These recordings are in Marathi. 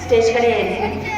स्टेजकडे यायचे.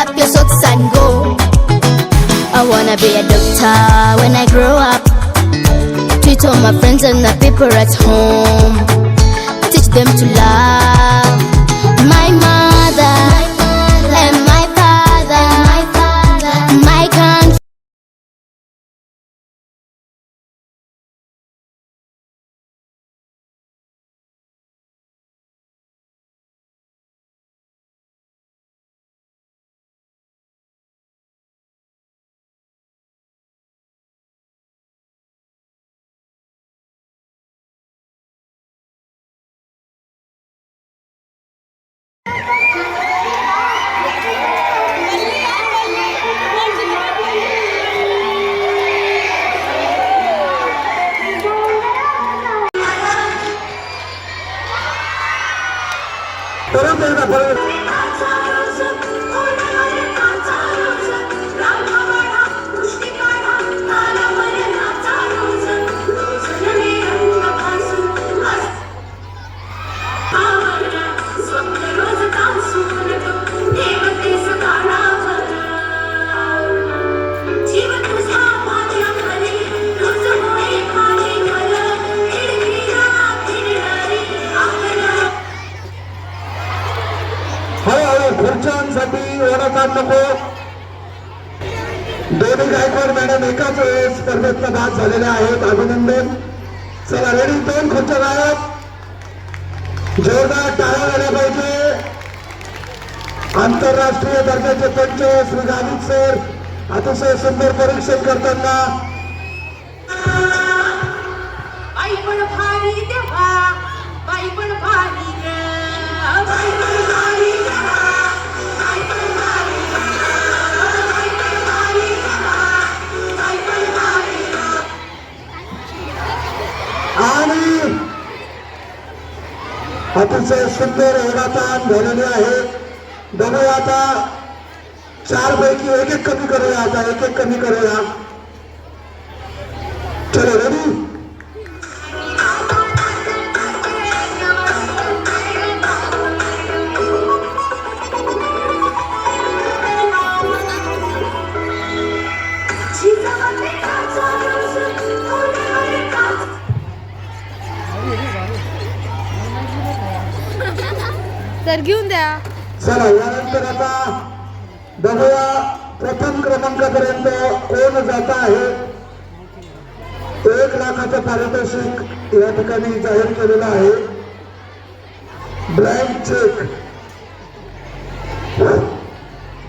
up your socks and go. I wanna be a doctor when I grow up. Treat all my friends and the people at home. Teach them to love my mother and my father, my country. खुर्च्यांसाठी ओरडतात नको. दोन्ही गायकवाड मॅडम एकाच वेळेस स्पर्धेत बाद झालेले आहेत. अभिनंदन. चला रेडी. 2 खुर्च्या गायब. जोरदार टाळ्या झाल्या पाहिजे. आंतरराष्ट्रीय दर्जाचे पंच श्री गावित सर अतिशय सुंदर परीक्षण करताना बाई पण भारी देवा, बाई पण भारी ग, बाई पण भारी देवा, बाई पण भारी ग, बाई पण भारी देवा, बाई पण भारी ग. आणि अतिशय सुंदर ओढाताण झालेली आहे. बघूया आता 4 पैकी एक कमी करूया. आता एक कमी करूया. चलो रेडी. तर घेऊन द्या. चला यानंतर आता बघूया प्रथम क्रमांकापर्यंत कोण जात आहे. 1 लाखाचं पारितोषिक या ठिकाणी जाहीर केलेलं आहे. Blank cheque.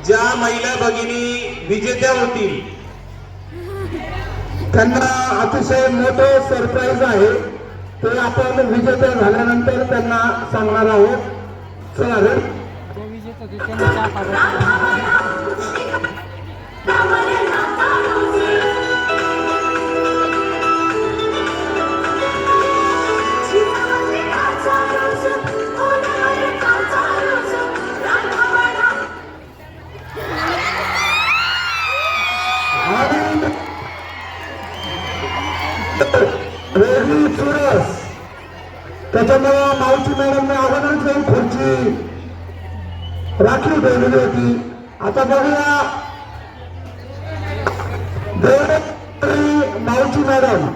ज्या महिला भगिनी विजेत्या होतील त्यांना अतिशय मोठं सरप्राईज आहे. ते आपण विजेत्या झाल्यानंतर त्यांना सांगणार आहोत. चला रे. रेडी सुरस. त्याच्यामुळे मावशी मॅडमने अगोदरच जाऊन खुर्ची राखीव ठेवलेली होती. आता बघूया मावशी मॅडम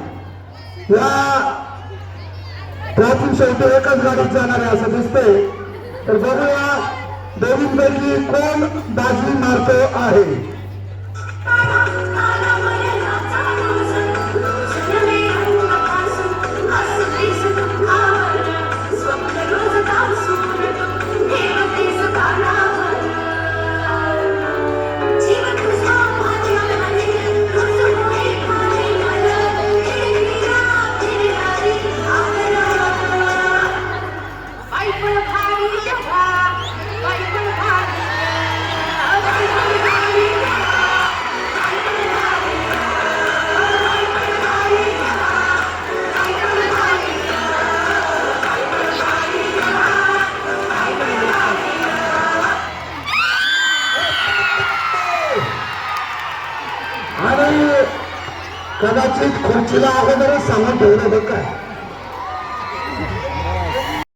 या त्यातून शेवटी एकच गाडीत जाणार आहे असं दिसतंय. तर बघूया दोघींपैकी कोण बाजी मारतो आहे. आणि कदाचित खुर्चीला अगोदरच सांगून ठेवलं बघ काय.